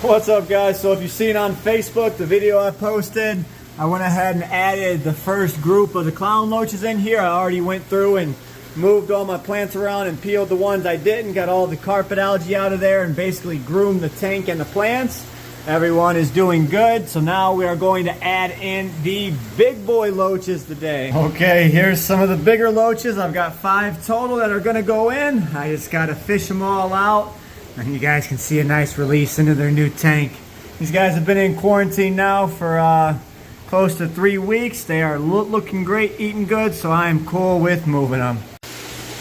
What's up, guys? So if you've seen on Facebook the video I posted, I went ahead and added the first group of the clown loaches in here. I already went through and moved all my plants around and peeled the ones I didn't, got all the carpet algae out of there, and basically groomed the tank and the plants. Everyone is doing good, so now we are going to add in the big boy loaches today. Okay, here's some of the bigger loaches. I've got 5 total that are gonna go in. I just gotta fish them all out, and you guys can see a nice release into their new tank. These guys have been in quarantine now for close to 3 weeks. They are looking great, eating good, so I am cool with moving them.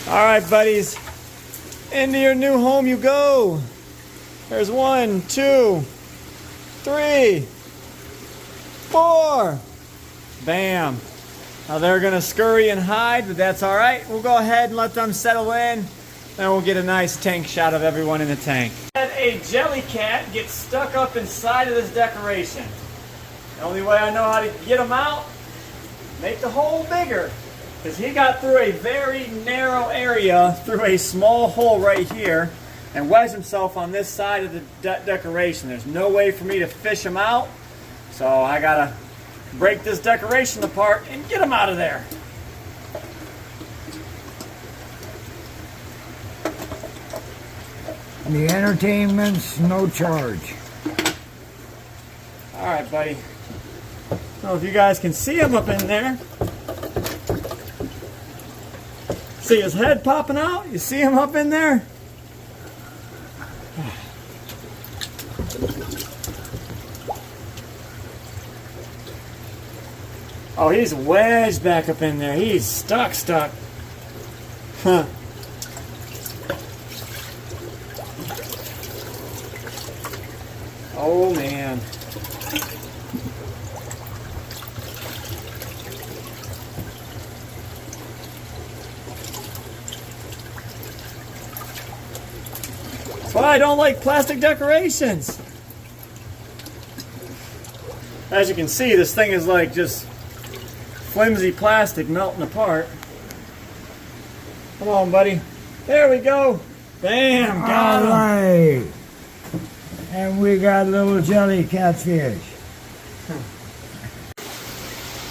All right, buddies, into your new home you go. There's 1, 2, 3, 4. Bam. Now they're gonna scurry and hide, but that's all right. We'll go ahead and let them settle in, and we'll get a nice tank shot of everyone in the tank. Had a jelly cat get stuck up inside of this decoration. The only way I know how to get him out, make the hole bigger, because he got through a very narrow area through a small hole right here and wedged himself on this side of the decoration. There's no way for me to fish him out, so I gotta break this decoration apart and get him out of there. The entertainment's no charge. All right, buddy. So if you guys can see him up in there, see his head popping out? You see him up in there? Oh, he's wedged back up in there. He's stuck. Huh. Oh, man. That's why I don't like plastic decorations. As you can see, this thing is like just flimsy plastic melting apart. Come on, buddy. There we go. Bam, got him. All right. And we got little jelly catfish.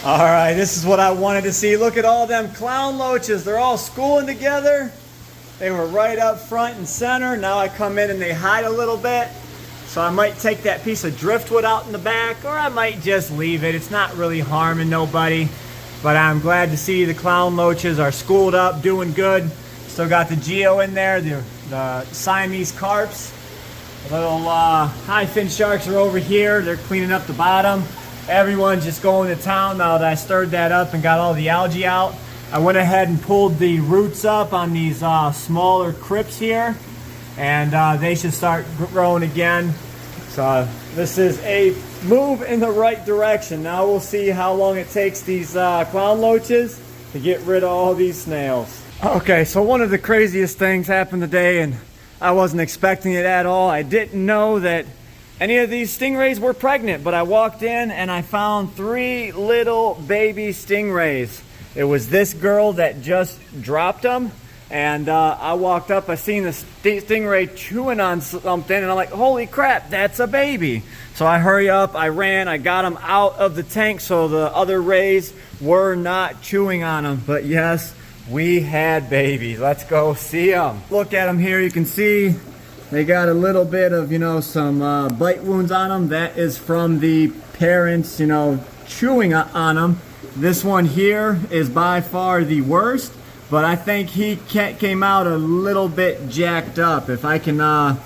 All right, this is what I wanted to see. Look at all them clown loaches. They're all schooling together. They were right up front and center. Now I come in and they hide a little bit. So I might take that piece of driftwood out in the back, or I might just leave it. It's not really harming nobody. But I'm glad to see the clown loaches are schooled up, doing good. Still got the geo in there, the Siamese carps. The little high fin sharks are over here. They're cleaning up the bottom. Everyone's just going to town now that I stirred that up and got all the algae out. I went ahead and pulled the roots up on these smaller crypts here, and they should start growing again. So this is a move in the right direction. Now we'll see how long it takes these clown loaches to get rid of all these snails. Okay, so one of the craziest things happened today, and I wasn't expecting it at all. I didn't know that any of these stingrays were pregnant, but I walked in and I found 3 little baby stingrays. It was this girl that just dropped them, and I walked up, I seen the stingray chewing on something, and I'm like, holy crap, that's a baby. So I hurry up, I ran, I got them out of the tank so the other rays were not chewing on them. But yes, we had babies. Let's go see them. Look at them here. You can see they got a little bit of, some bite wounds on them. That is from the parents, chewing on them. This one here is by far the worst, but I think he came out a little bit jacked up. If I can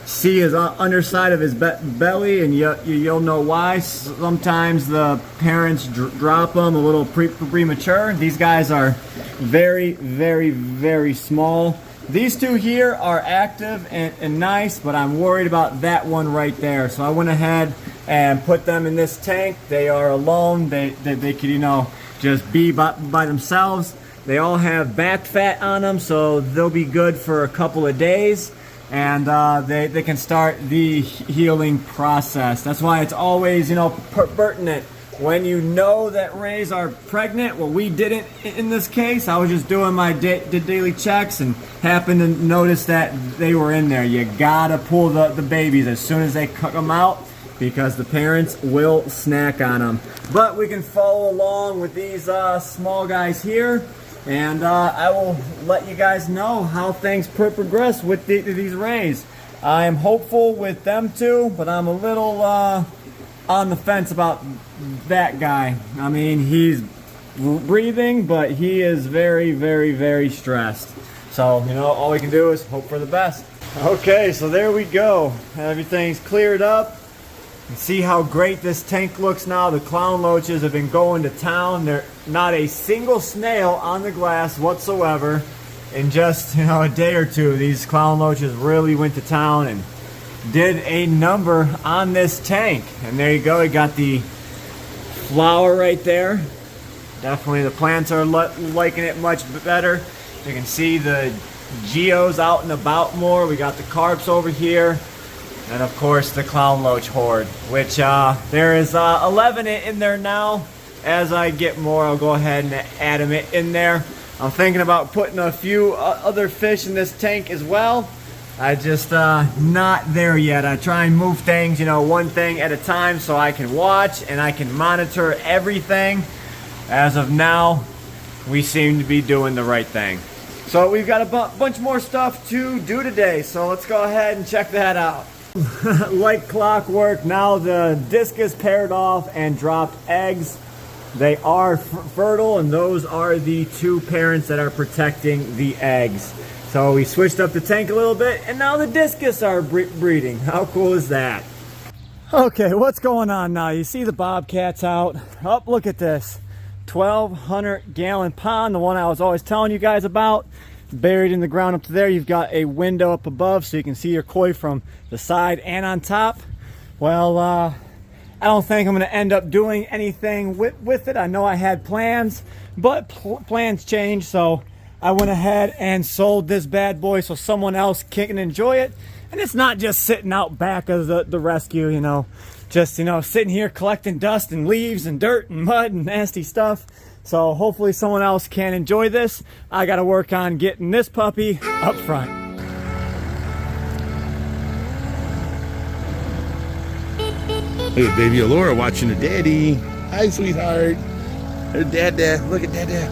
see his underside of his belly, and you'll know why. Sometimes the parents drop them a little premature. These guys are very, very, very small. These 2 here are active and nice, but I'm worried about that one right there. So I went ahead and put them in this tank. They are alone. They could, just be by themselves. They all have back fat on them, so they'll be good for a couple of days. And they can start the healing process. That's why it's always, pertinent when you know that rays are pregnant. Well, we didn't in this case. I was just doing my daily checks and happened to notice that they were in there. You gotta pull the babies as soon as they come out, because the parents will snack on them. But we can follow along with these small guys here, and I will let you guys know how things progress with these rays. I am hopeful with them too, but I'm a little on the fence about that guy. I mean, he's breathing, but he is very, very, very stressed. So, you know, all we can do is hope for the best. Okay, so there we go. Everything's cleared up. You see how great this tank looks now. The clown loaches have been going to town. There's not a single snail on the glass whatsoever. In just, you know, a day or two, these clown loaches really went to town and did a number on this tank. And there you go, you got the flower right there. Definitely the plants are liking it much better. You can see the geos out and about more. We got the carps over here. And of course the clown loach horde, which there is 11 in there now. As I get more, I'll go ahead and add them in there. I'm thinking about putting a few other fish in this tank as well. I just not there yet. I try and move things, you know, one thing at a time so I can watch and I can monitor everything. As of now, we seem to be doing the right thing. So we've got a bunch more stuff to do today, so let's go ahead and check that out. Like clockwork, now the disc is paired off and dropped eggs. They are fertile, and those are the two parents that are protecting the eggs. So we switched up the tank a little bit, and now the discus are breeding. How cool is that? Okay, what's going on now? You see the bobcats out. Oh, look at this. 1,200 gallon pond, the one I was always telling you guys about. Buried in the ground up there. You've got a window up above so you can see your koi from the side and on top. Well, I don't think I'm going to end up doing anything with it. I know I had plans, but plans change, so I went ahead and sold this bad boy so someone else can enjoy it. And it's not just sitting out back of the rescue, you know, just, you know, sitting here collecting dust and leaves and dirt and mud and nasty stuff. So hopefully someone else can enjoy this. I got to work on getting this puppy up front. Look at baby Alora watching her daddy. Hi, sweetheart. There's Dada. Look at Dada.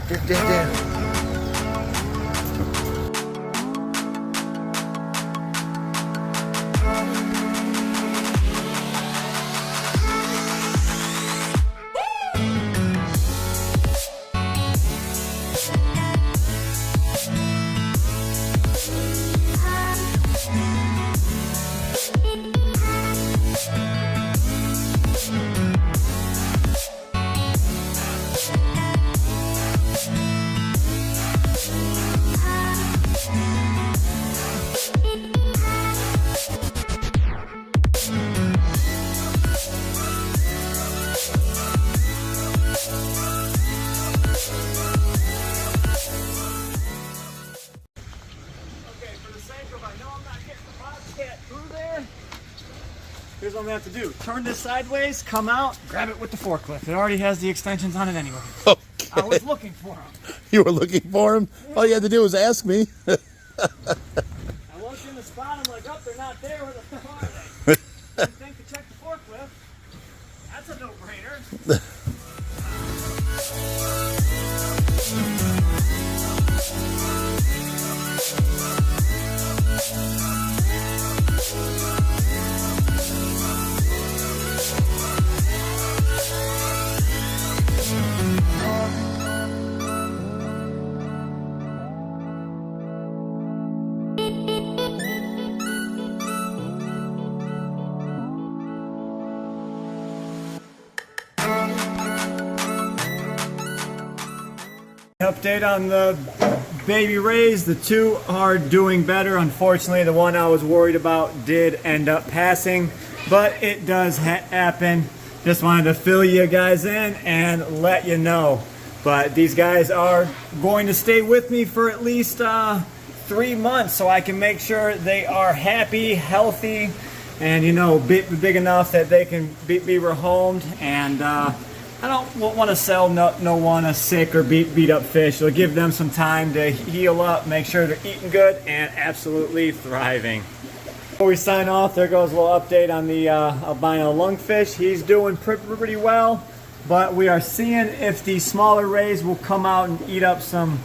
There's Dada. Here's what I'm gonna have to do. Turn this sideways, come out, grab it with the forklift. It already has the extensions on it anyway. Okay. I was looking for them. You were looking for him? Yeah. All you had to do was ask me. I looked in the spot, I'm like, oh, they're not there. Where the hell are they? I think to check the forklift. That's a no-brainer. Update on the baby rays. The two are doing better. Unfortunately, the one I was worried about did end up passing, but it does happen. Just wanted to fill you guys in and let you know. But these guys are going to stay with me for at least 3 months so I can make sure they are happy, healthy, and big enough that they can be rehomed. And I don't want to sell no one a sick or beat up fish. It'll give them some time to heal up, make sure they're eating good and absolutely thriving. Before we sign off, there goes a little update on the albino lungfish. He's doing pretty well, but we are seeing if the smaller rays will come out and eat up some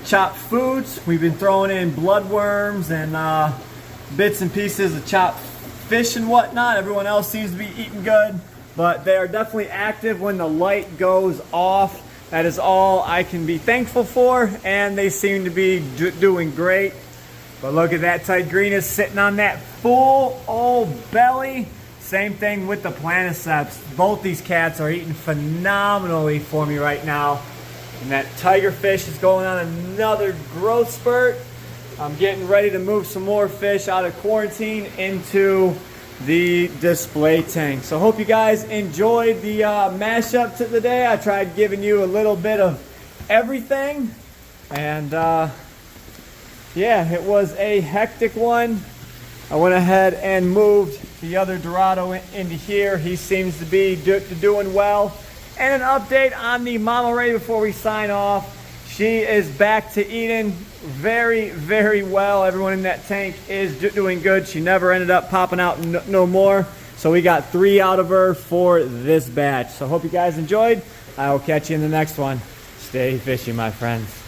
chopped foods. We've been throwing in bloodworms and bits and pieces of chopped fish and whatnot. Everyone else seems to be eating good, but they are definitely active when the light goes off. That is all I can be thankful for, and they seem to be doing great. But look at that Tigrinus sitting on that full old belly. Same thing with the planiceps. Both these cats are eating phenomenally for me right now. And that tigerfish is going on another growth spurt. I'm getting ready to move some more fish out of quarantine into the display tank. So hope you guys enjoyed the mashup today. I tried giving you a little bit of everything. And yeah, it was a hectic one. I went ahead and moved the other Dorado into here. He seems to be doing well. And an update on the mama ray before we sign off. She is back to eating very well. Everyone in that tank is doing good. She never ended up popping out no more. So we got 3 out of her for this batch. So hope you guys enjoyed. I will catch you in the next one. Stay fishy, my friends.